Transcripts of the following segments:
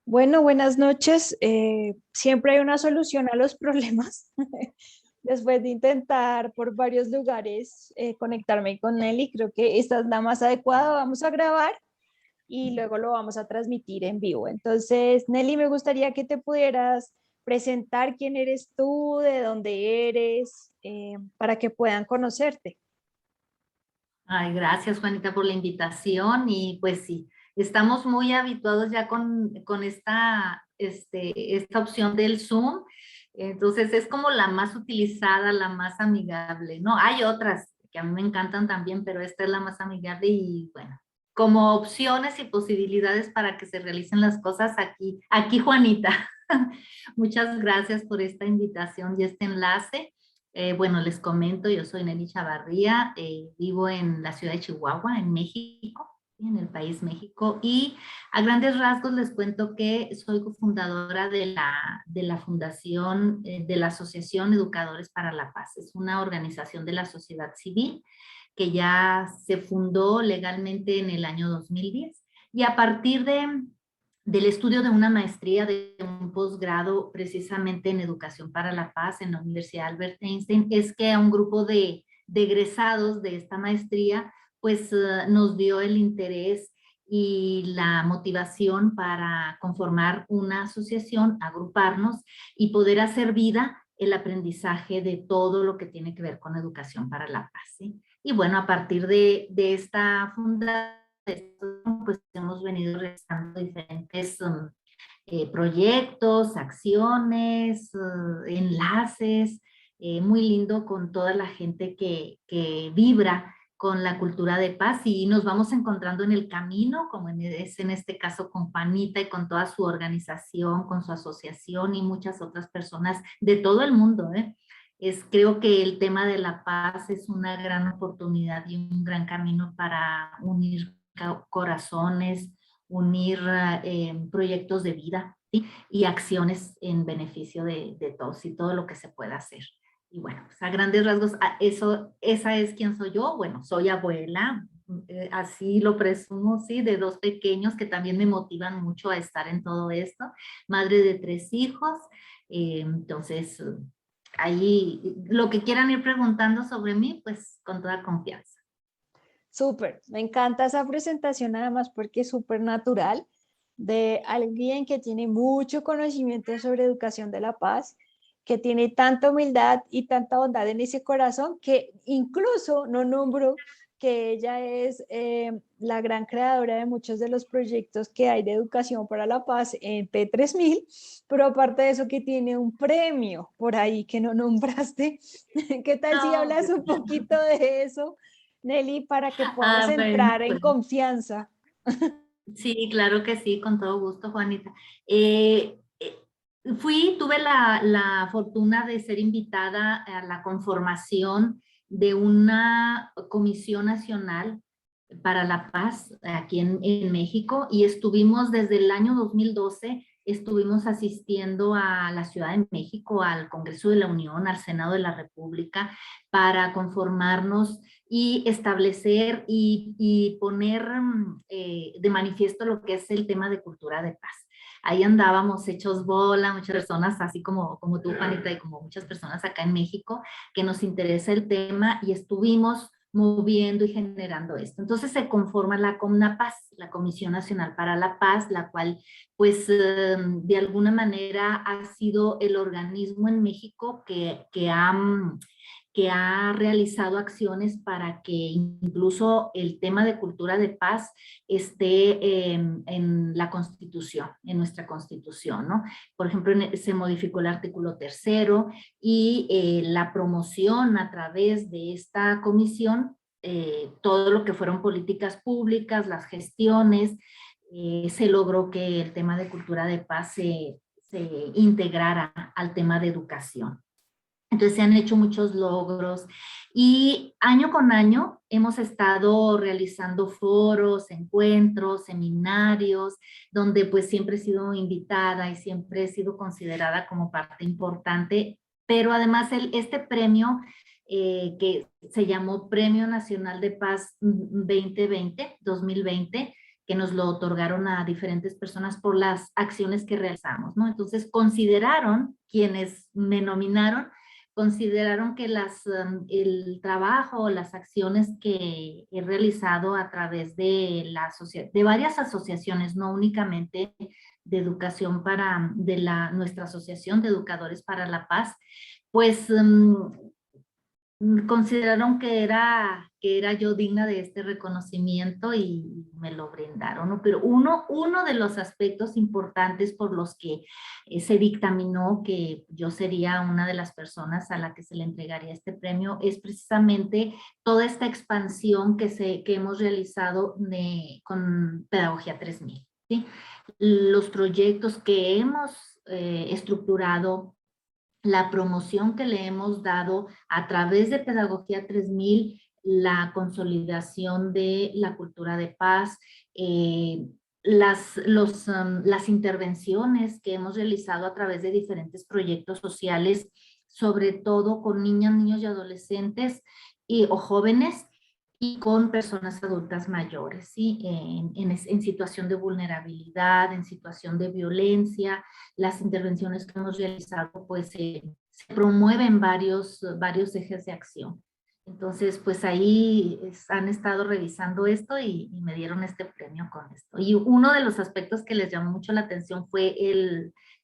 Bueno, buenas noches. Siempre hay una solución a los problemas. Después de intentar por varios lugares conectarme con Nelly, creo que esta es la más adecuada. Vamos a grabar y luego lo vamos a transmitir en vivo. Entonces, Nelly, me gustaría que te pudieras presentar quién eres tú, de dónde eres, para que puedan conocerte. Ay, gracias, Juanita, por la invitación. Y pues sí, estamos muy habituados ya con esta opción del Zoom. Entonces es como la más utilizada, la más amigable, ¿no? Hay otras que a mí me encantan también, pero esta es la más amigable y bueno, como opciones y posibilidades para que se realicen las cosas aquí, Juanita. Muchas gracias por esta invitación y este enlace. Bueno, les comento, yo soy Nelly Chavarría, vivo en la ciudad de Chihuahua, en México, en el país México, y a grandes rasgos les cuento que soy cofundadora de la fundación de la Asociación Educadores para la Paz. Es una organización de la sociedad civil que ya se fundó legalmente en el año 2010. Y a partir del estudio de una maestría, de un posgrado precisamente en Educación para la Paz en la Universidad Albert Einstein, es que a un grupo de egresados de esta maestría, pues nos dio el interés y la motivación para conformar una asociación, agruparnos y poder hacer vida el aprendizaje de todo lo que tiene que ver con educación para la paz, ¿sí? Y bueno, a partir de esta fundación, pues hemos venido realizando diferentes proyectos, acciones, enlaces, muy lindo con toda la gente que vibra con la cultura de paz y nos vamos encontrando en el camino, como es en este caso con Juanita y con toda su organización, con su asociación y muchas otras personas de todo el mundo, ¿eh? Creo que el tema de la paz es una gran oportunidad y un gran camino para unir corazones, unir proyectos de vida, ¿sí? Y acciones en beneficio de todos y todo lo que se pueda hacer. Y bueno, pues a grandes rasgos, esa es quien soy yo. Bueno, soy abuela, así lo presumo, sí, de dos pequeños que también me motivan mucho a estar en todo esto. Madre de 3 hijos, entonces ahí lo que quieran ir preguntando sobre mí, pues con toda confianza. Súper, me encanta esa presentación además porque es súper natural de alguien que tiene mucho conocimiento sobre educación de la paz, que tiene tanta humildad y tanta bondad en ese corazón que incluso no nombro que ella es la gran creadora de muchos de los proyectos que hay de educación para la paz en P3000, pero aparte de eso que tiene un premio por ahí que no nombraste. ¿Qué tal si No, hablas un poquito de eso, Nelly, para que podamos bueno, entrar en pues confianza? sí, claro que sí, con todo gusto, Juanita. Tuve la fortuna de ser invitada a la conformación de una Comisión Nacional para la Paz aquí en México y estuvimos desde el año 2012, estuvimos asistiendo a la Ciudad de México, al Congreso de la Unión, al Senado de la República, para conformarnos y establecer y poner de manifiesto lo que es el tema de cultura de paz. Ahí andábamos hechos bola, muchas personas, así como tú, Juanita, y como muchas personas acá en México, que nos interesa el tema y estuvimos moviendo y generando esto. Entonces se conforma la CONAPAZ, la Comisión Nacional para la Paz, la cual pues de alguna manera ha sido el organismo en México que ha realizado acciones para que incluso el tema de cultura de paz esté en la Constitución, en nuestra Constitución, ¿no? Por ejemplo, se modificó el artículo 3 y la promoción a través de esta comisión, todo lo que fueron políticas públicas, las gestiones, se logró que el tema de cultura de paz se integrara al tema de educación. Entonces se han hecho muchos logros y año con año hemos estado realizando foros, encuentros, seminarios, donde pues siempre he sido invitada y siempre he sido considerada como parte importante, pero además este premio que se llamó Premio Nacional de Paz 2020, que nos lo otorgaron a diferentes personas por las acciones que realizamos, ¿no? Entonces consideraron, quienes me nominaron, consideraron que el trabajo o las acciones que he realizado a través de, de varias asociaciones, no únicamente de educación nuestra Asociación de Educadores para la Paz, pues consideraron que era yo digna de este reconocimiento y me lo brindaron, ¿no? Pero uno de los aspectos importantes por los que se dictaminó que yo sería una de las personas a la que se le entregaría este premio es precisamente toda esta expansión que hemos realizado con Pedagogía 3000, ¿sí? Los proyectos que hemos estructurado, la promoción que le hemos dado a través de Pedagogía 3000, la consolidación de la cultura de paz, las intervenciones que hemos realizado a través de diferentes proyectos sociales, sobre todo con niñas, niños y adolescentes o jóvenes, y con personas adultas mayores, ¿sí? En situación de vulnerabilidad, en situación de violencia. Las intervenciones que hemos realizado, pues se promueven varios ejes de acción. Entonces, pues ahí han estado revisando esto y me dieron este premio con esto. Y uno de los aspectos que les llamó mucho la atención fue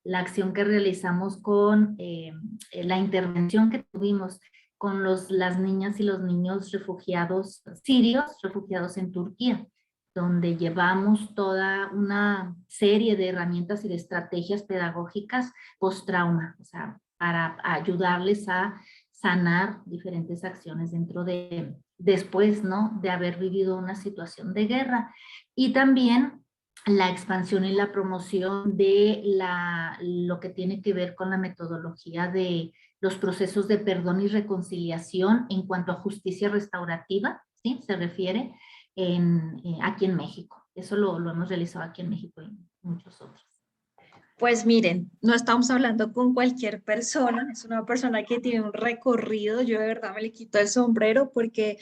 la acción que realizamos con la intervención que tuvimos con las niñas y los niños refugiados sirios, refugiados en Turquía, donde llevamos toda una serie de herramientas y de estrategias pedagógicas post-trauma, o sea, para ayudarles a sanar diferentes acciones después, ¿no?, de haber vivido una situación de guerra. Y también la expansión y la promoción de lo que tiene que ver con la metodología de los procesos de perdón y reconciliación en cuanto a justicia restaurativa, ¿sí? Se refiere aquí en México. Eso lo hemos realizado aquí en México y muchos otros. Pues miren, no estamos hablando con cualquier persona, es una persona que tiene un recorrido, yo de verdad me le quito el sombrero porque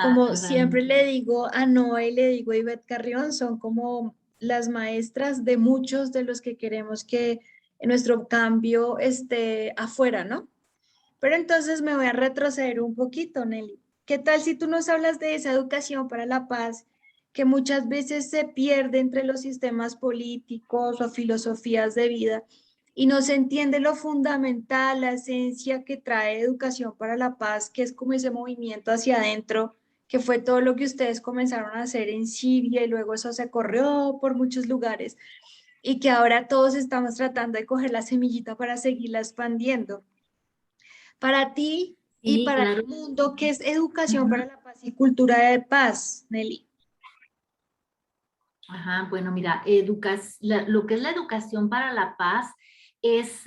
como siempre le digo a Noé y le digo a Ivette Carrión, son como las maestras de muchos de los que queremos que nuestro cambio esté afuera, ¿no? Pero entonces me voy a retroceder un poquito, Nelly. ¿Qué tal si tú nos hablas de esa educación para la paz que muchas veces se pierde entre los sistemas políticos o filosofías de vida y no se entiende lo fundamental, la esencia que trae educación para la paz, que es como ese movimiento hacia adentro, que fue todo lo que ustedes comenzaron a hacer en Siria y luego eso se corrió por muchos lugares y que ahora todos estamos tratando de coger la semillita para seguirla expandiendo? Para ti y Sí, para claro. el mundo, ¿qué es educación para la paz y cultura de paz, Nelly? Ajá, bueno, mira, lo que es la educación para la paz es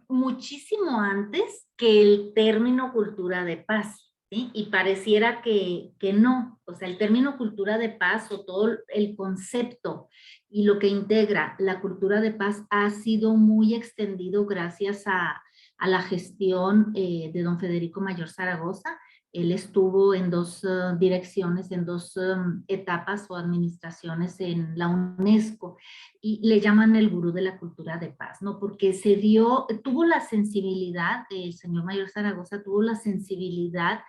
muchísimo antes que el término cultura de paz, ¿sí? Y pareciera que no, o sea, el término cultura de paz o todo el concepto y lo que integra la cultura de paz ha sido muy extendido gracias a la gestión de don Federico Mayor Zaragoza. Él estuvo en dos direcciones, en dos etapas o administraciones en la UNESCO y le llaman el gurú de la cultura de paz, ¿no? Porque tuvo la sensibilidad, el señor Mayor Zaragoza tuvo la sensibilidad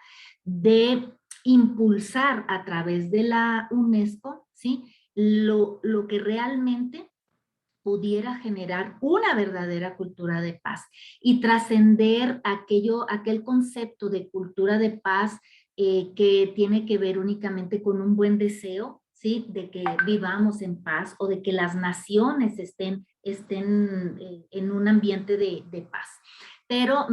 de impulsar a través de la UNESCO, ¿sí? Lo que realmente pudiera generar una verdadera cultura de paz y trascender aquel concepto de cultura de paz que tiene que ver únicamente con un buen deseo, ¿sí? De que vivamos en paz o de que las naciones estén en un ambiente de paz. Pero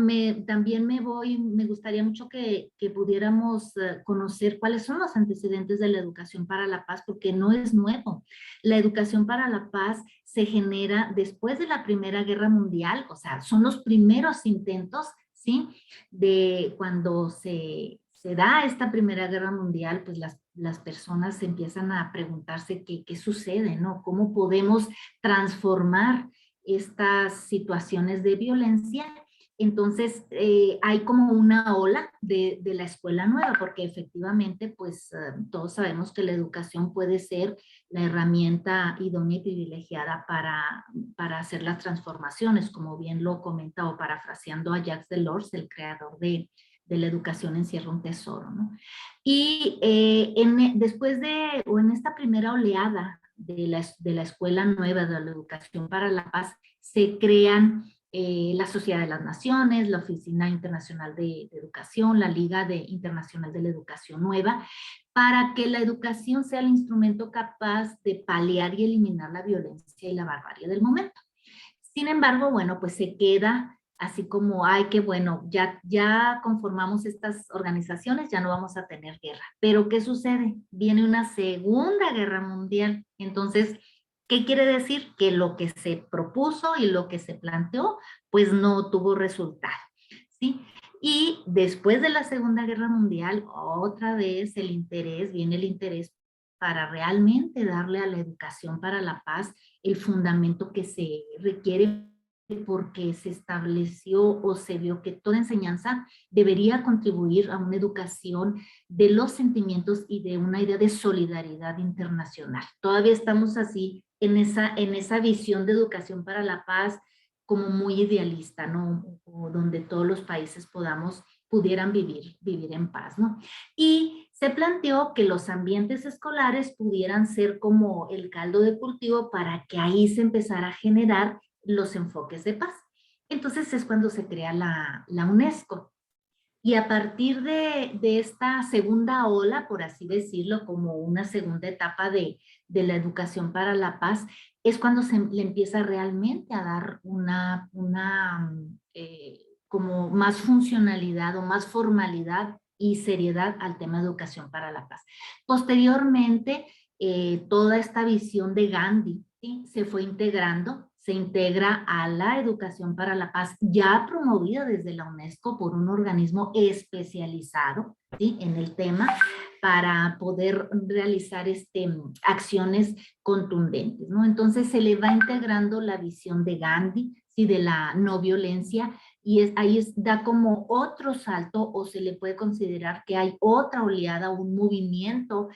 también me gustaría mucho que pudiéramos conocer cuáles son los antecedentes de la educación para la paz, porque no es nuevo. La educación para la paz se genera después de la Primera Guerra Mundial, o sea, son los primeros intentos, ¿sí? De cuando se da esta Primera Guerra Mundial, pues las personas empiezan a preguntarse qué sucede, ¿no? ¿Cómo podemos transformar estas situaciones de violencia Entonces, hay como una ola de la escuela nueva, porque efectivamente, pues todos sabemos que la educación puede ser la herramienta idónea y privilegiada para hacer las transformaciones, como bien lo comenta o parafraseando a Jacques Delors, el creador de la educación encierra un tesoro, ¿no? Y después de, o en esta primera oleada de la escuela nueva, de la educación para la paz, se crean la Sociedad de las Naciones, la Oficina Internacional de Educación, la Liga Internacional de la Educación Nueva, para que la educación sea el instrumento capaz de paliar y eliminar la violencia y la barbarie del momento. Sin embargo, bueno, pues se queda así como, ay, qué bueno, ya conformamos estas organizaciones, ya no vamos a tener guerra. Pero ¿qué sucede? Viene una segunda guerra mundial. Entonces, ¿qué quiere decir? Que lo que se propuso y lo que se planteó, pues no tuvo resultado, ¿sí? Y después de la Segunda Guerra Mundial, otra vez viene el interés para realmente darle a la educación para la paz el fundamento que se requiere, porque se estableció o se vio que toda enseñanza debería contribuir a una educación de los sentimientos y de una idea de solidaridad internacional. Todavía estamos así en esa visión de educación para la paz como muy idealista, ¿no? O donde todos los países pudieran vivir en paz, ¿no? Y se planteó que los ambientes escolares pudieran ser como el caldo de cultivo para que ahí se empezara a generar los enfoques de paz. Entonces es cuando se crea la UNESCO. Y a partir de esta segunda ola, por así decirlo, como una segunda etapa de la educación para la paz, es cuando se le empieza realmente a dar como más funcionalidad o más formalidad y seriedad al tema de educación para la paz. Posteriormente, toda esta visión de Gandhi, ¿sí?, se fue integrando, se integra a la educación para la paz, ya promovida desde la UNESCO por un organismo especializado, ¿sí?, en el tema, para poder realizar acciones contundentes, ¿no? Entonces se le va integrando la visión de Gandhi, ¿sí?, de la no violencia, y da como otro salto, o se le puede considerar que hay otra oleada, un movimiento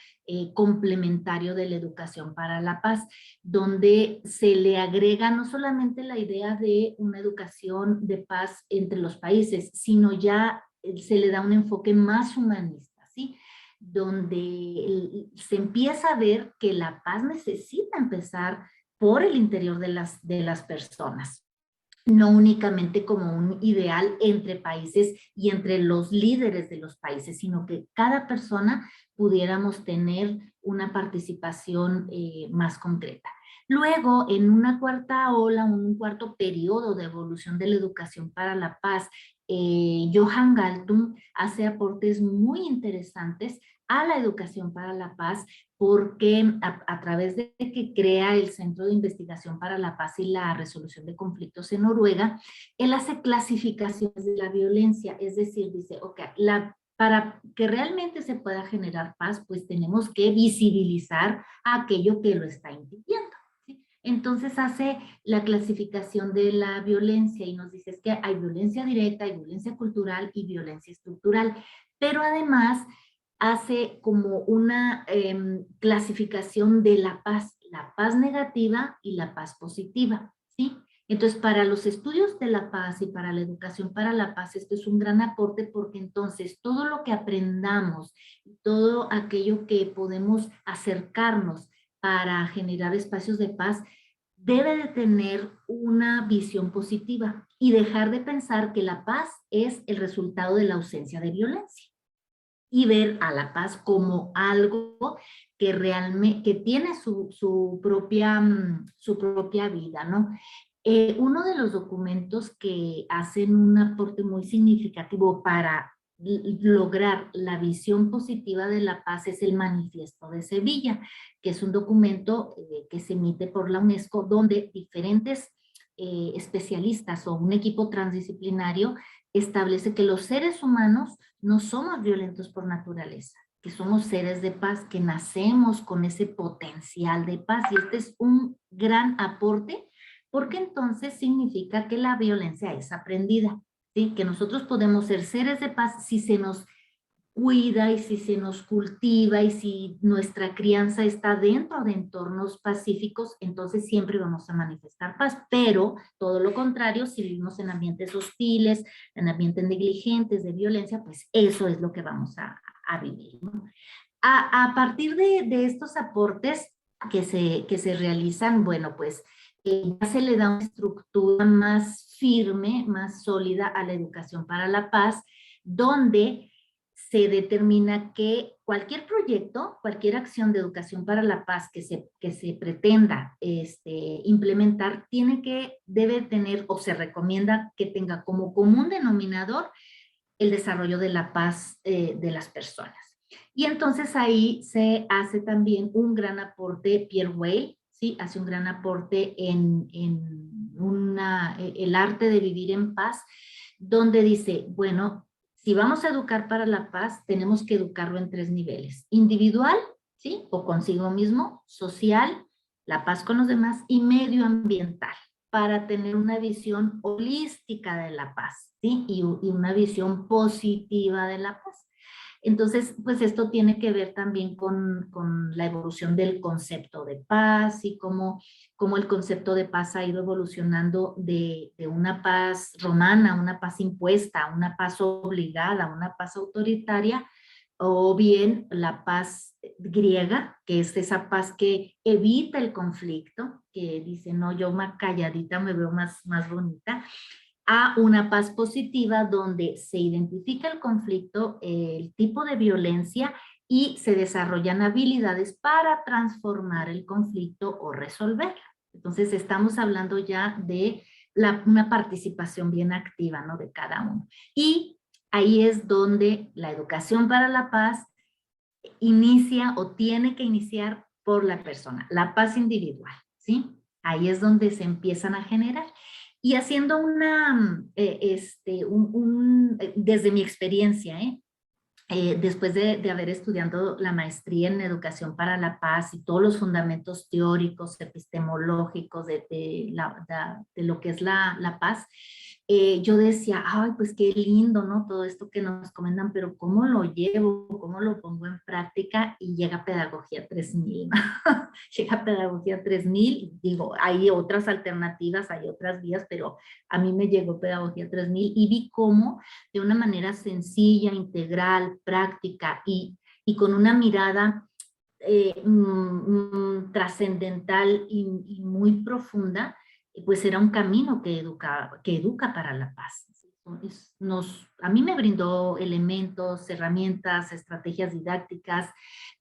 complementario de la educación para la paz, donde se le agrega no solamente la idea de una educación de paz entre los países, sino ya se le da un enfoque más humanista, ¿sí?, donde se empieza a ver que la paz necesita empezar por el interior de las personas, no únicamente como un ideal entre países y entre los líderes de los países, sino que cada persona pudiéramos tener una participación más concreta. Luego, en una cuarta ola, un cuarto periodo de evolución de la educación para la paz, Johan Galtung hace aportes muy interesantes a la educación para la paz, porque a través de que crea el Centro de Investigación para la Paz y la Resolución de Conflictos en Noruega, él hace clasificaciones de la violencia, es decir, dice, ok, para que realmente se pueda generar paz, pues tenemos que visibilizar aquello que lo está impidiendo, ¿sí? Entonces hace la clasificación de la violencia y nos dice que hay violencia directa, hay violencia cultural y violencia estructural, pero además hace como una clasificación de la paz negativa y la paz positiva, ¿sí? Entonces, para los estudios de la paz y para la educación para la paz, esto es un gran aporte, porque entonces todo lo que aprendamos, todo aquello que podemos acercarnos para generar espacios de paz, debe de tener una visión positiva y dejar de pensar que la paz es el resultado de la ausencia de violencia, y ver a la paz como algo que realmente tiene su propia vida, ¿no? Uno de los documentos que hacen un aporte muy significativo para lograr la visión positiva de la paz es el Manifiesto de Sevilla, que es un documento que se emite por la UNESCO, donde diferentes especialistas o un equipo transdisciplinario establece que los seres humanos no somos violentos por naturaleza, que somos seres de paz, que nacemos con ese potencial de paz, y este es un gran aporte, porque entonces significa que la violencia es aprendida, ¿sí? Que nosotros podemos ser seres de paz si se nos cuida y si se nos cultiva y si nuestra crianza está dentro de entornos pacíficos, entonces siempre vamos a manifestar paz. Pero todo lo contrario, si vivimos en ambientes hostiles, en ambientes negligentes, de violencia, pues eso es lo que vamos a vivir, ¿no? A partir de estos aportes que se realizan, bueno, pues ya se le da una estructura más firme, más sólida a la educación para la paz, donde se determina que cualquier proyecto, cualquier acción de educación para la paz que se pretenda implementar, debe tener o se recomienda que tenga como común denominador el desarrollo de la paz de las personas. Y entonces ahí se hace también un gran aporte, Pierre Weil, ¿sí? Hace un gran aporte en el arte de vivir en paz, donde dice, bueno, si vamos a educar para la paz, tenemos que educarlo en 3 niveles. Individual, ¿sí? O consigo mismo, social, la paz con los demás, y medioambiental, para tener una visión holística de la paz, ¿sí? Y una visión positiva de la paz. Entonces, pues esto tiene que ver también con la evolución del concepto de paz y cómo el concepto de paz ha ido evolucionando de una paz romana, una paz impuesta, una paz obligada, una paz autoritaria, o bien la paz griega, que es esa paz que evita el conflicto, que dice, no, yo más calladita me veo más bonita, a una paz positiva donde se identifica el conflicto, el tipo de violencia y se desarrollan habilidades para transformar el conflicto o resolverlo. Entonces estamos hablando ya de una participación bien activa, ¿no? De cada uno. Y ahí es donde la educación para la paz inicia o tiene que iniciar por la persona, la paz individual, ¿sí? Ahí es donde se empiezan a generar. Y haciendo desde mi experiencia, después de haber estudiado la maestría en educación para la paz y todos los fundamentos teóricos, epistemológicos de lo que es la paz, yo decía, ay, pues qué lindo, ¿no? Todo esto que nos comentan, pero ¿cómo lo llevo? ¿Cómo lo pongo en práctica? Y llega Pedagogía 3000, ¿no? Llega Pedagogía 3000, digo, hay otras alternativas, hay otras vías, pero a mí me llegó Pedagogía 3000 y vi cómo de una manera sencilla, integral, práctica y con una mirada trascendental y muy profunda, pues era un camino que educa para la paz. A mí me brindó elementos, herramientas, estrategias didácticas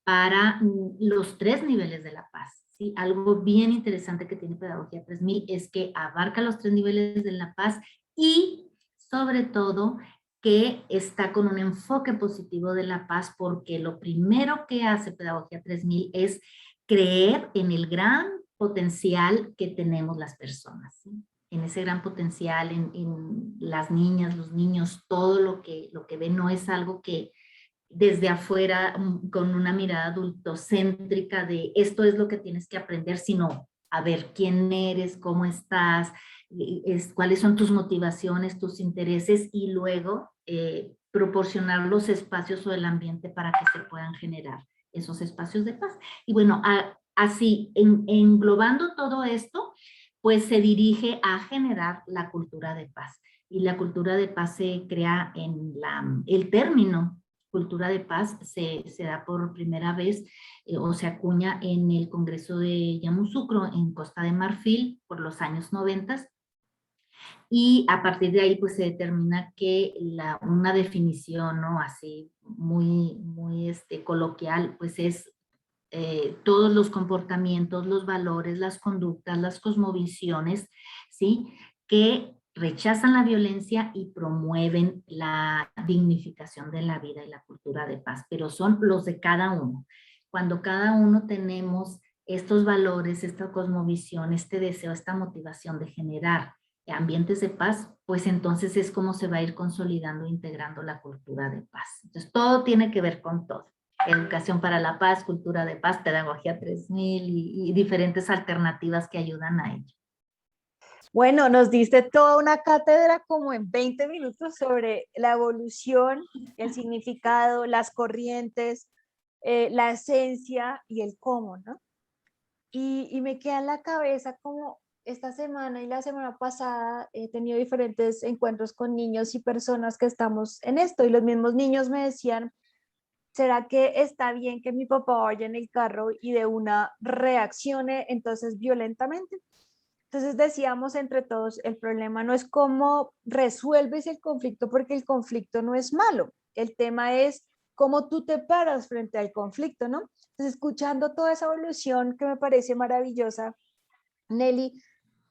para los 3 niveles de la paz. ¿Sí? Algo bien interesante que tiene Pedagogía 3000 es que abarca los 3 niveles de la paz y sobre todo que está con un enfoque positivo de la paz, porque lo primero que hace Pedagogía 3000 es creer en el gran potencial que tenemos las personas, ¿sí? En ese gran potencial, en las niñas, los niños, todo lo que ven no es algo que desde afuera, con una mirada adultocéntrica de esto es lo que tienes que aprender, sino a ver quién eres, cómo estás, cuáles son tus motivaciones, tus intereses y luego proporcionar los espacios o el ambiente para que se puedan generar esos espacios de paz. Y bueno, así, englobando todo esto, pues se dirige a generar la cultura de paz. Y la cultura de paz se crea el término cultura de paz se da por primera vez o se acuña en el Congreso de Yamoussoukro en Costa de Marfil por los años 90 y a partir de ahí pues se determina que una definición, ¿no? Así muy coloquial pues es todos los comportamientos, los valores, las conductas, las cosmovisiones, ¿sí? Que rechazan la violencia y promueven la dignificación de la vida y la cultura de paz, pero son los de cada uno. Cuando cada uno tenemos estos valores, esta cosmovisión, este deseo, esta motivación de generar ambientes de paz, pues entonces es como se va a ir consolidando e integrando la cultura de paz. Entonces todo tiene que ver con todo. Educación para la paz, cultura de paz, Pedagogía 3000 y diferentes alternativas que ayudan a ello. Bueno, nos diste toda una cátedra como en 20 minutos sobre la evolución, el significado, las corrientes, la esencia y el cómo, ¿no? Y me queda en la cabeza como esta semana y la semana pasada he tenido diferentes encuentros con niños y personas que estamos en esto y los mismos niños me decían, ¿será que está bien que mi papá vaya en el carro y de una reaccione entonces violentamente? Entonces decíamos entre todos, el problema no es cómo resuelves el conflicto, porque el conflicto no es malo. El tema es cómo tú te paras frente al conflicto, ¿no? Entonces, escuchando toda esa evolución que me parece maravillosa, Nelly,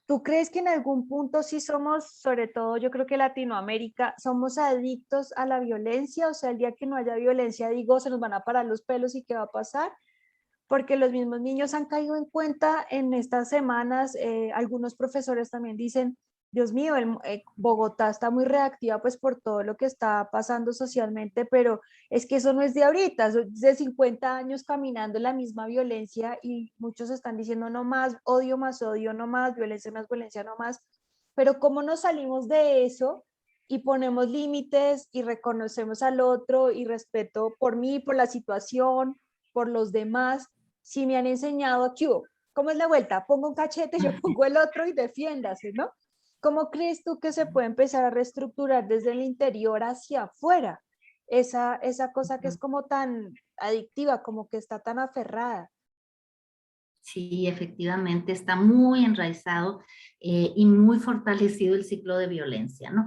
¿tú crees que en algún punto sí somos, sobre todo yo creo que Latinoamérica, somos adictos a la violencia? O sea, el día que no haya violencia, digo, se nos van a parar los pelos y ¿qué va a pasar? Porque los mismos niños han caído en cuenta en estas semanas, algunos profesores también dicen, Dios mío, Bogotá está muy reactiva pues por todo lo que está pasando socialmente, pero es que eso no es de ahorita, eso es de 50 años caminando la misma violencia y muchos están diciendo más odio, no más violencia, no más, pero ¿cómo nos salimos de eso? Y ponemos límites y reconocemos al otro y respeto por mí, por la situación, por los demás, si me han enseñado que, ¿cómo es la vuelta? Pongo un cachete, yo pongo el otro y defiéndase, ¿no? ¿Cómo crees tú que se puede empezar a reestructurar desde el interior hacia afuera? Esa cosa que es como tan adictiva, como que está tan aferrada. Sí, efectivamente, está muy enraizado y muy fortalecido el ciclo de violencia, ¿no?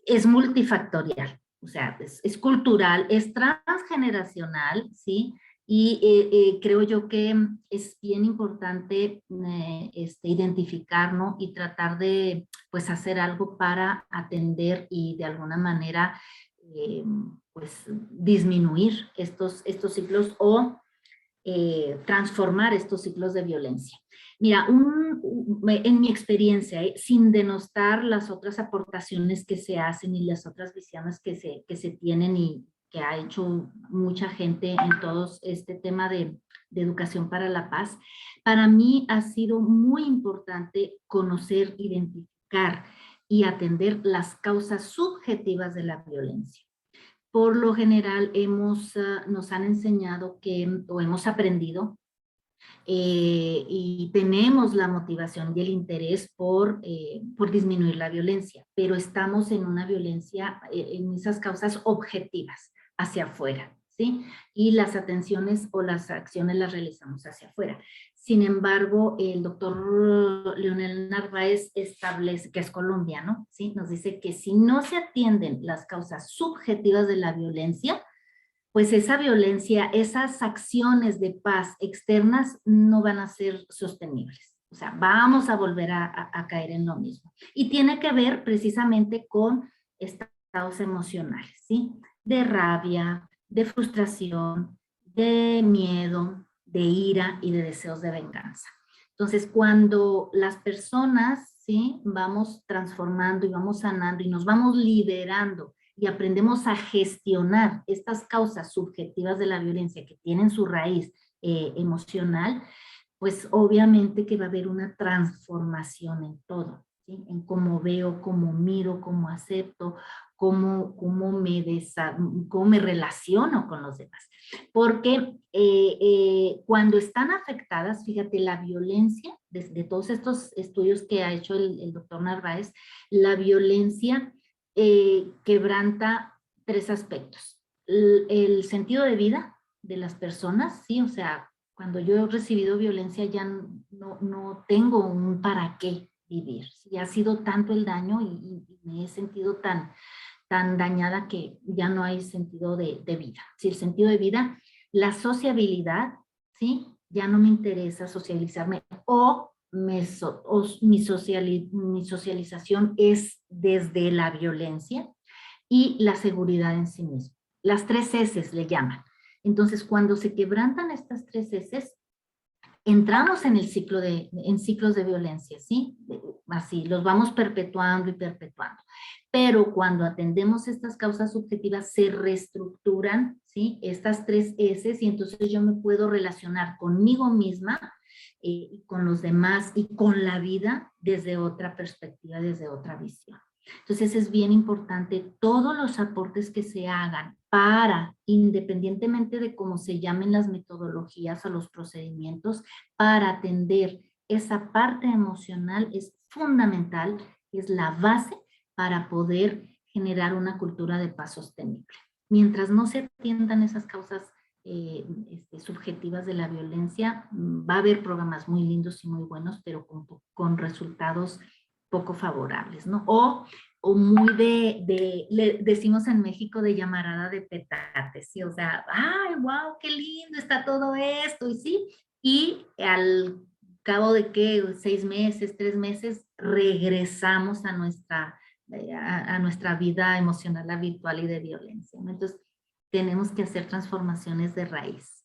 Es multifactorial, o sea, es cultural, es transgeneracional, ¿sí? Y creo yo que es bien importante identificar, ¿no? Y tratar de, pues, hacer algo para atender y de alguna manera, pues, disminuir estos ciclos o transformar estos ciclos de violencia. Mira, en mi experiencia, sin denostar las otras aportaciones que se hacen y las otras visiones que se tienen y que ha hecho mucha gente en todo este tema de educación para la paz, para mí ha sido muy importante conocer, identificar y atender las causas subjetivas de la violencia. Por lo general nos han enseñado o hemos aprendido y tenemos la motivación y el interés por disminuir la violencia, pero estamos en una violencia, en esas causas objetivas, hacia afuera, ¿sí? Y las atenciones o las acciones las realizamos hacia afuera. Sin embargo, el doctor Leonel Narváez establece, que es colombiano, ¿sí? Nos dice que si no se atienden las causas subjetivas de la violencia, pues esa violencia, esas acciones de paz externas no van a ser sostenibles. O sea, vamos a volver a caer en lo mismo. Y tiene que ver precisamente con estados emocionales, ¿sí? De rabia, de frustración, de miedo, de ira y de deseos de venganza. Entonces, cuando las personas, ¿sí? Vamos transformando y vamos sanando y nos vamos liberando y aprendemos a gestionar estas causas subjetivas de la violencia que tienen su raíz emocional, pues obviamente que va a haber una transformación en todo, ¿sí? En cómo veo, cómo miro, cómo acepto, cómo me relaciono con los demás. Porque cuando están afectadas, fíjate, la violencia, de todos estos estudios que ha hecho el doctor Narváez, la violencia quebranta tres aspectos. El sentido de vida de las personas, sí, o sea, cuando yo he recibido violencia ya no tengo un para qué vivir. Ya ha sido tanto el daño y me he sentido tan dañada que ya no hay sentido de vida. Sí, el sentido de vida, la sociabilidad, ¿sí? Ya no me interesa socializarme o mi socialización es desde la violencia y la seguridad en sí mismo. Las 3 S le llaman. Entonces, cuando se quebrantan estas 3 S, entramos en ciclos de violencia, ¿sí? Así, los vamos perpetuando y perpetuando. Pero cuando atendemos estas causas subjetivas, se reestructuran, ¿sí? Estas 3 S y entonces yo me puedo relacionar conmigo misma y con los demás y con la vida desde otra perspectiva, desde otra visión. Entonces es bien importante todos los aportes que se hagan para, independientemente de cómo se llamen las metodologías o los procedimientos, para atender esa parte emocional es fundamental, es la base para poder generar una cultura de paz sostenible. Mientras no se atiendan esas causas subjetivas de la violencia, va a haber programas muy lindos y muy buenos, pero con resultados poco favorables, ¿no? O muy le decimos en México de llamarada de petate, ¿sí? O sea, ¡ay, wow, qué lindo está todo esto! Y sí, y al cabo de ¿qué? 6 meses, 3 meses, regresamos a nuestra vida emocional habitual y de violencia, ¿no? Entonces, tenemos que hacer transformaciones de raíz.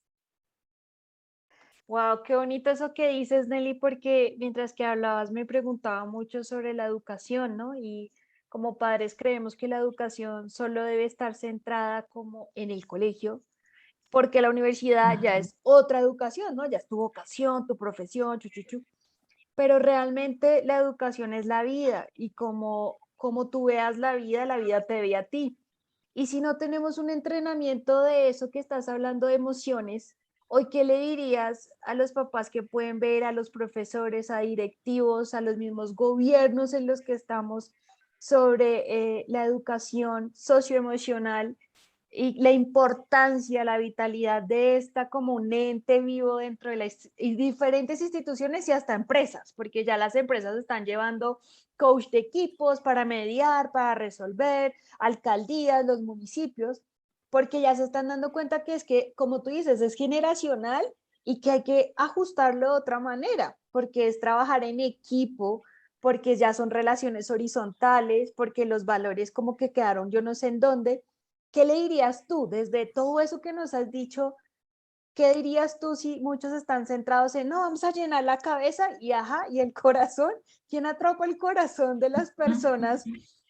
Wow, qué bonito eso que dices, Nelly, porque mientras que hablabas me preguntaba mucho sobre la educación, ¿no? Y como padres creemos que la educación solo debe estar centrada como en el colegio, porque la universidad ya Ajá. es otra educación, ¿no? Ya es tu vocación, tu profesión, chu. Pero realmente la educación es la vida y como tú veas la vida te ve a ti. Y si no tenemos un entrenamiento de eso que estás hablando de emociones, hoy, ¿qué le dirías a los papás que pueden ver, a los profesores, a directivos, a los mismos gobiernos en los que estamos sobre la educación socioemocional y la importancia, la vitalidad de esta como un ente vivo dentro de las diferentes instituciones y hasta empresas, porque ya las empresas están llevando coach de equipos para mediar, para resolver, alcaldías, los municipios, porque ya se están dando cuenta que es que, como tú dices, es generacional y que hay que ajustarlo de otra manera, porque es trabajar en equipo, porque ya son relaciones horizontales, porque los valores como que quedaron yo no sé en dónde. ¿Qué le dirías tú desde todo eso que nos has dicho? ¿Qué dirías tú si muchos están centrados en, no, vamos a llenar la cabeza y ajá, y el corazón? ¿Quién atrapa el corazón de las personas?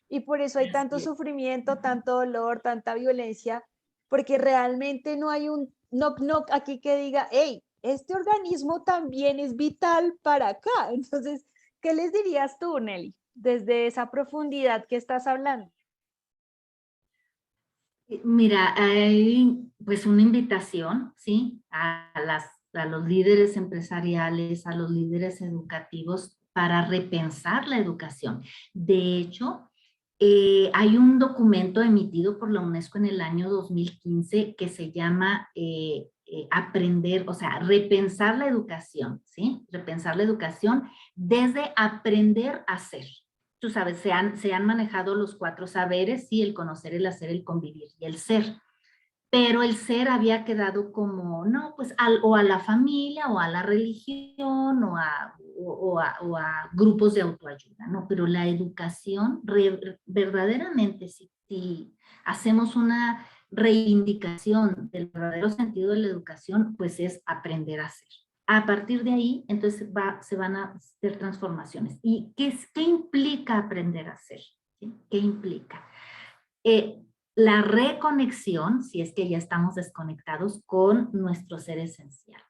Y por eso hay tanto Así es. sufrimiento, tanto dolor, tanta violencia, porque realmente no hay un knock knock aquí que diga, hey, este organismo también es vital para acá. Entonces, ¿qué les dirías tú, Nelly, desde esa profundidad que estás hablando? Mira, hay pues una invitación, ¿sí? A los líderes empresariales, a los líderes educativos para repensar la educación. De hecho, hay un documento emitido por la UNESCO en el año 2015 que se llama Aprender, o sea, repensar la educación, ¿sí? Repensar la educación desde aprender a ser. Tú sabes, se han manejado los 4 saberes, sí, el conocer, el hacer, el convivir y el ser. Pero el ser había quedado como, no, pues o a la familia, o a la religión, o a grupos de autoayuda, ¿no? Pero la educación, verdaderamente, si hacemos una reivindicación del verdadero sentido de la educación, pues es aprender a ser. A partir de ahí, entonces se van a hacer transformaciones. ¿Y qué implica aprender a ser? ¿Sí? ¿Qué implica? La reconexión, si es que ya estamos desconectados, con nuestro ser esencial.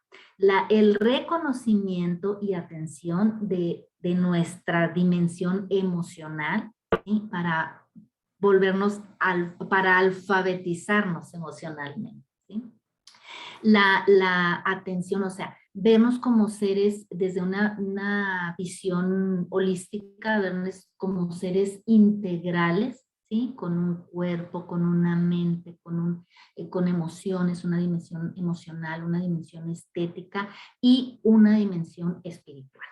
El reconocimiento y atención de nuestra dimensión emocional, ¿sí? Para volvernos, para alfabetizarnos emocionalmente, ¿sí? La atención, o sea, vernos como seres desde una visión holística, vernos como seres integrales, ¿sí? Con un cuerpo, con una mente, con emociones, una dimensión emocional, una dimensión estética y una dimensión espiritual.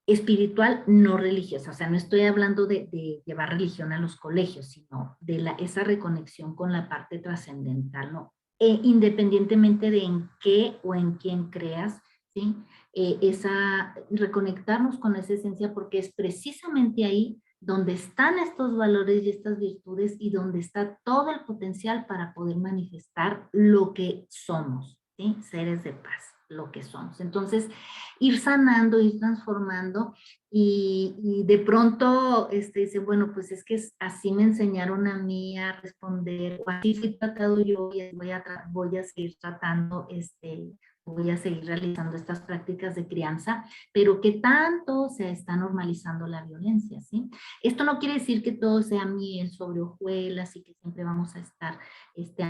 Espiritual no religiosa, o sea, no estoy hablando de llevar religión a los colegios, sino de esa reconexión con la parte trascendental, ¿no? Independientemente de en qué o en quién creas, ¿sí? Reconectarnos con esa esencia, porque es precisamente ahí donde están estos valores y estas virtudes y donde está todo el potencial para poder manifestar lo que somos, ¿sí? Seres de paz, lo que somos. Entonces, ir sanando, ir transformando y de pronto dice, bueno, pues es que así me enseñaron a mí a responder, o así fui tratado yo y voy a seguir tratando voy a seguir realizando estas prácticas de crianza, pero que tanto se está normalizando la violencia, ¿sí? Esto no quiere decir que todo sea miel sobre hojuelas y que siempre vamos a estar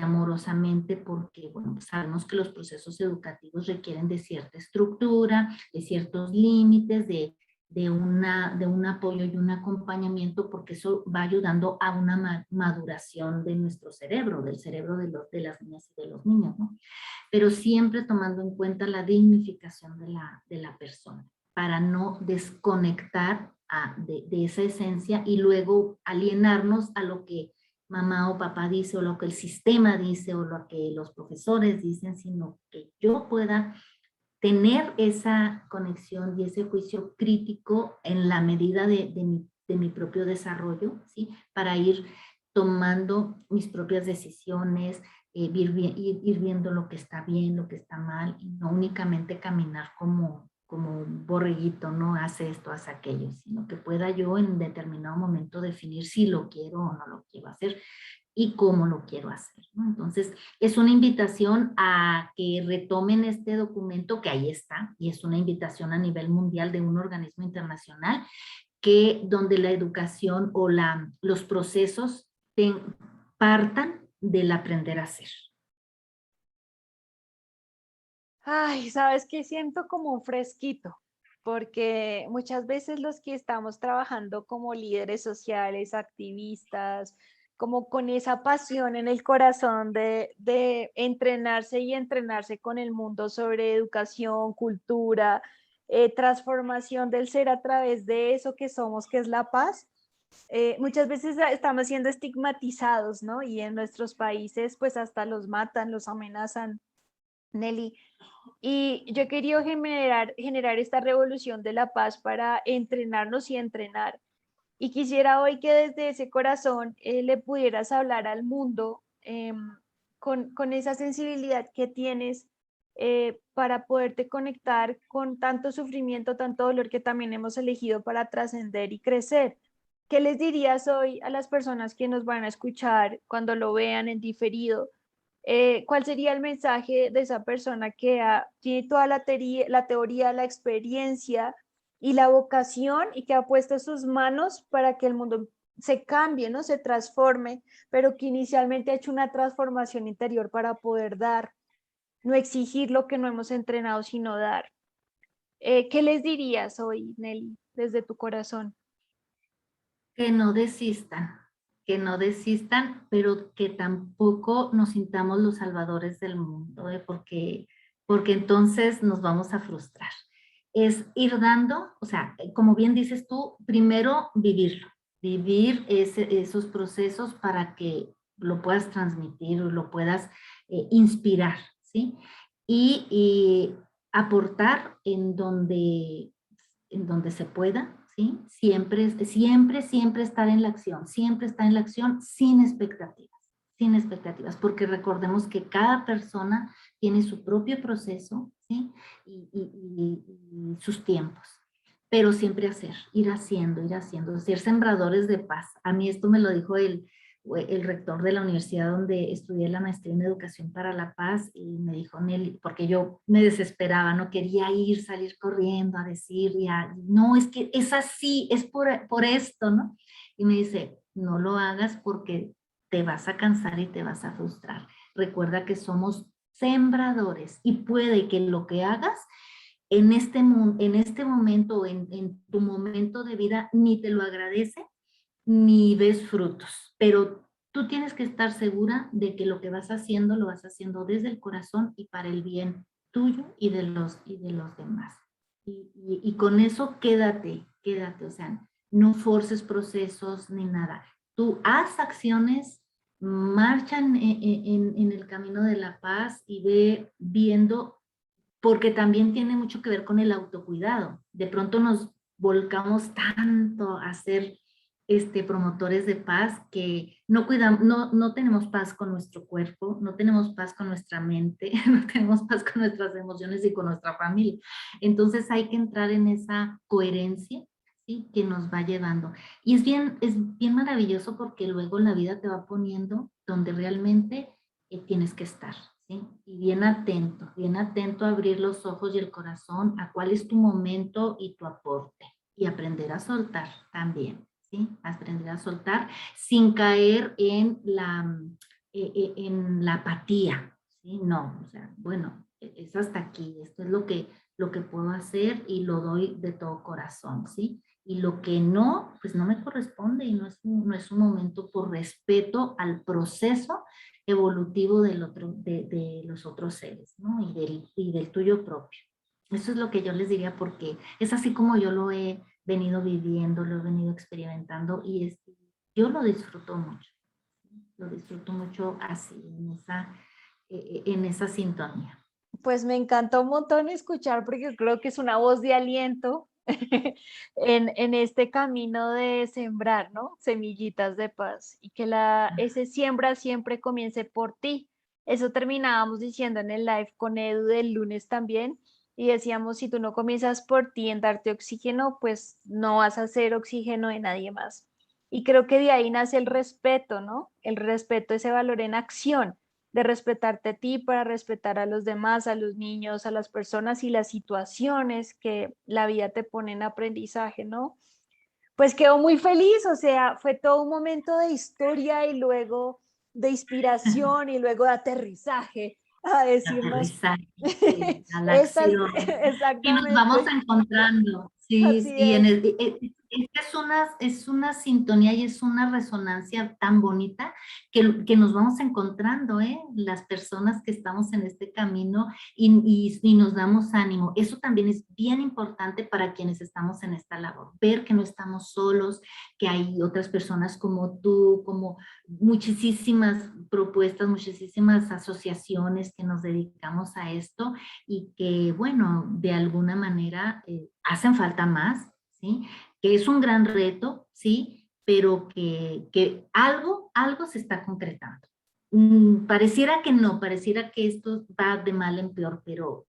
amorosamente, porque, bueno, pues sabemos que los procesos educativos requieren de cierta estructura, de ciertos límites, de un apoyo y un acompañamiento, porque eso va ayudando a una maduración de nuestro cerebro, del cerebro de las niñas y de los niños, ¿no? Pero siempre tomando en cuenta la dignificación de la persona, para no desconectar de esa esencia y luego alienarnos a lo que mamá o papá dice, o lo que el sistema dice, o lo que los profesores dicen, sino que yo pueda tener esa conexión y ese juicio crítico en la medida de mi propio desarrollo, ¿sí? Para ir tomando mis propias decisiones, ir viendo lo que está bien, lo que está mal, y no únicamente caminar como un borreguito, no hace esto, hace aquello, sino que pueda yo en determinado momento definir si lo quiero o no lo quiero hacer y cómo lo quiero hacer, ¿no? Entonces, es una invitación a que retomen este documento que ahí está, y es una invitación a nivel mundial de un organismo internacional, que donde la educación o los procesos partan del aprender a hacer. Ay, ¿sabes qué? Siento como un fresquito, porque muchas veces los que estamos trabajando como líderes sociales, activistas, como con esa pasión en el corazón de entrenarse y entrenarse con el mundo sobre educación, cultura, transformación del ser a través de eso que somos, que es la paz. Muchas veces estamos siendo estigmatizados, ¿no? Y en nuestros países, pues hasta los matan, los amenazan, Nelly. Y yo he querido generar esta revolución de la paz para entrenarnos y entrenar. Y quisiera hoy que desde ese corazón le pudieras hablar al mundo con esa sensibilidad que tienes para poderte conectar con tanto sufrimiento, tanto dolor que también hemos elegido para trascender y crecer. ¿Qué les dirías hoy a las personas que nos van a escuchar cuando lo vean en diferido? ¿Cuál sería el mensaje de esa persona que tiene toda la teoría, la experiencia y la vocación y que ha puesto sus manos para que el mundo se cambie, ¿no? Se transforme, pero que inicialmente ha hecho una transformación interior para poder dar, no exigir lo que no hemos entrenado, sino dar? ¿Qué les dirías hoy, Nelly, desde tu corazón? Que no desistan, que no desistan, pero que tampoco nos sintamos los salvadores del mundo, porque entonces nos vamos a frustrar. Es ir dando, o sea, como bien dices tú, primero vivirlo, vivir esos procesos para que lo puedas transmitir o lo puedas inspirar, ¿sí? Y aportar en donde se pueda, ¿sí? Siempre estar en la acción, siempre estar en la acción sin expectativas, porque recordemos que cada persona tiene su propio proceso, ¿sí? Y sus tiempos, pero siempre hacer, ir haciendo, ser sembradores de paz. A mí esto me lo dijo el rector de la universidad donde estudié la maestría en educación para la paz, y me dijo, Nelly, porque yo me desesperaba, no quería salir corriendo a decir, no, es que es así, es por esto, ¿no? Y me dice, no lo hagas porque te vas a cansar y te vas a frustrar. Recuerda que somos sembradores y puede que lo que hagas en este momento, en tu momento de vida, ni te lo agradece, ni ves frutos, pero tú tienes que estar segura de que lo que vas haciendo, lo vas haciendo desde el corazón y para el bien tuyo y de los demás. Y con eso quédate, o sea, no forces procesos ni nada. Tú haz acciones, marcha en el camino de la paz y ve viendo, porque también tiene mucho que ver con el autocuidado. De pronto nos volcamos tanto a ser promotores de paz que no cuidamos, no tenemos paz con nuestro cuerpo, no tenemos paz con nuestra mente, no tenemos paz con nuestras emociones y con nuestra familia. Entonces hay que entrar en esa coherencia, ¿sí? Que nos va llevando. Y es bien maravilloso porque luego la vida te va poniendo donde realmente tienes que estar. ¿sí? Y bien atento a abrir los ojos y el corazón a cuál es tu momento y tu aporte. Y aprender a soltar también, ¿sí? Aprender a soltar sin caer en la apatía, ¿sí? No, o sea, bueno, es hasta aquí, esto es lo que puedo hacer y lo doy de todo corazón, ¿sí? Y lo que no, pues no me corresponde y no es un momento por respeto al proceso evolutivo de los otros seres, ¿no? Y del tuyo propio. Eso es lo que yo les diría porque es así como yo lo he venido viviendo, lo he venido experimentando y yo lo disfruto mucho así, en esa sintonía. Pues me encantó un montón escuchar porque creo que es una voz de aliento en este camino de sembrar, ¿no? Semillitas de paz y que ese siembra siempre comience por ti. Eso terminábamos diciendo en el live con Edu del lunes también y decíamos, si tú no comienzas por ti en darte oxígeno, pues no vas a hacer oxígeno de nadie más. Y creo que de ahí nace el respeto, ¿no? El respeto, ese valor en acción de respetarte a ti para respetar a los demás, a los niños, a las personas y las situaciones que la vida te pone en aprendizaje, ¿no? Pues quedo muy feliz, o sea, fue todo un momento de historia y luego de inspiración y luego de aterrizaje a decirnos Aterrizaje, sí, a la estas, acción. Y nos vamos exactamente, encontrando, sí, así sí, es. es una sintonía y es una resonancia tan bonita que nos vamos encontrando, ¿eh? Las personas que estamos en este camino y nos damos ánimo. Eso también es bien importante para quienes estamos en esta labor, ver que no estamos solos, que hay otras personas como tú, como muchísimas propuestas, muchísimas asociaciones que nos dedicamos a esto y que, bueno, de alguna manera hacen falta más, ¿sí? Que es un gran reto, ¿sí? Pero que algo se está concretando. Pareciera que no, pareciera que esto va de mal en peor, pero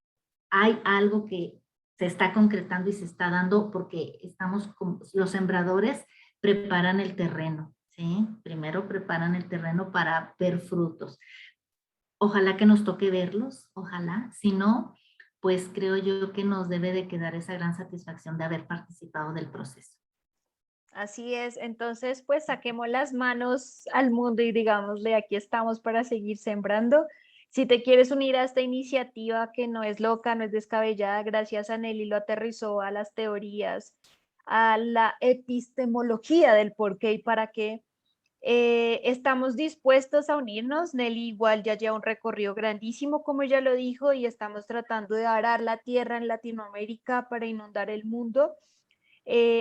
hay algo que se está concretando y se está dando porque estamos como los sembradores preparan el terreno, ¿sí? Primero preparan el terreno para ver frutos. Ojalá que nos toque verlos, ojalá. Si no, pues creo yo que nos debe de quedar esa gran satisfacción de haber participado del proceso. Así es, entonces pues saquemos las manos al mundo y digámosle, aquí estamos para seguir sembrando. Si te quieres unir a esta iniciativa que no es loca, no es descabellada, gracias a Nelly lo aterrizó a las teorías, a la epistemología del por qué y para qué. Estamos dispuestos a unirnos. Nelly igual ya lleva un recorrido grandísimo, como ella lo dijo, y estamos tratando de arar la tierra en Latinoamérica para inundar el mundo.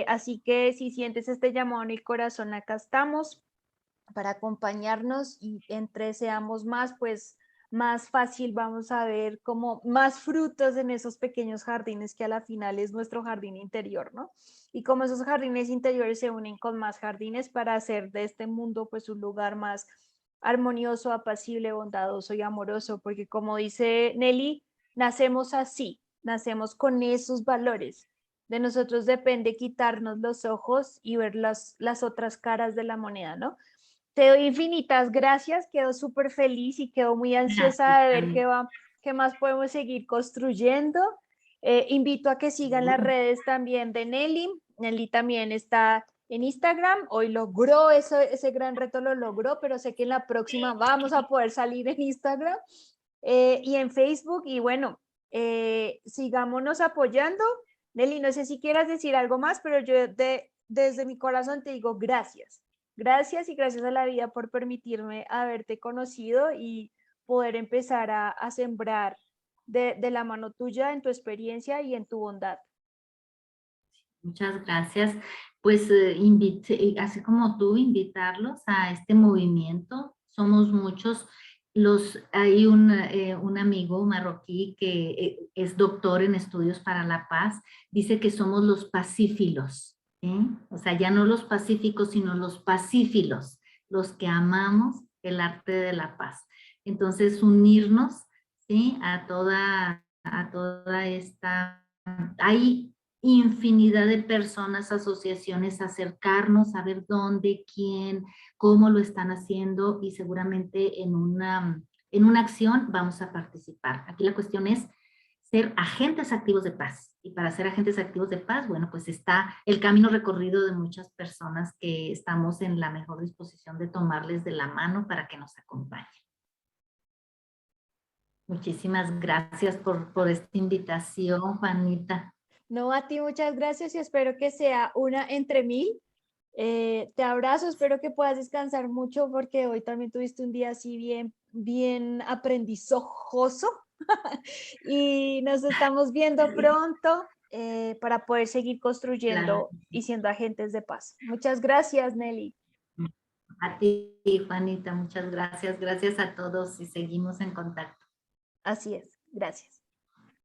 Así que si sientes este llamado en el corazón, acá estamos para acompañarnos y entre seamos más, pues más fácil vamos a ver como más frutos en esos pequeños jardines que a la final es nuestro jardín interior, ¿no? Y como esos jardines interiores se unen con más jardines para hacer de este mundo pues un lugar más armonioso, apacible, bondadoso y amoroso, porque como dice Nelly, nacemos así, nacemos con esos valores. De nosotros depende quitarnos los ojos y ver las otras caras de la moneda, ¿no? Te doy infinitas gracias, quedo súper feliz y quedo muy ansiosa Gracias, de ver Tania. qué más podemos seguir construyendo. Invito a que sigan las Seguro. redes también de Nelly. Nelly también está en Instagram. Hoy logró ese gran reto, lo logró, pero sé que en la próxima vamos a poder salir en Instagram y en Facebook. Y bueno, sigámonos apoyando. Nelly, no sé si quieras decir algo más, pero yo desde mi corazón te digo gracias. Gracias y gracias a la vida por permitirme haberte conocido y poder empezar a sembrar de la mano tuya en tu experiencia y en tu bondad. Muchas gracias. Pues así como tú, invitarlos a este movimiento. Somos muchos. Hay un amigo marroquí que es doctor en estudios para la paz. Dice que somos los pacífilos, ¿sí? O sea, ya no los pacíficos, sino los pacífilos, los que amamos el arte de la paz. Entonces, unirnos, ¿sí? A toda esta... Hay infinidad de personas, asociaciones, acercarnos a ver dónde, quién, cómo lo están haciendo y seguramente en una acción, vamos a participar. Aquí la cuestión es ser agentes activos de paz. Y para ser agentes activos de paz, bueno, pues está el camino recorrido de muchas personas que estamos en la mejor disposición de tomarles de la mano para que nos acompañen. Muchísimas gracias por esta invitación, Juanita. No, a ti muchas gracias y espero que sea una entre mil. Te abrazo, espero que puedas descansar mucho porque hoy también tuviste un día así bien aprendizojoso y nos estamos viendo pronto para poder seguir Claro. construyendo y siendo agentes de paz. Muchas gracias, Nelly. A ti, Juanita, muchas gracias. Gracias a todos y seguimos en contacto. Así es, gracias.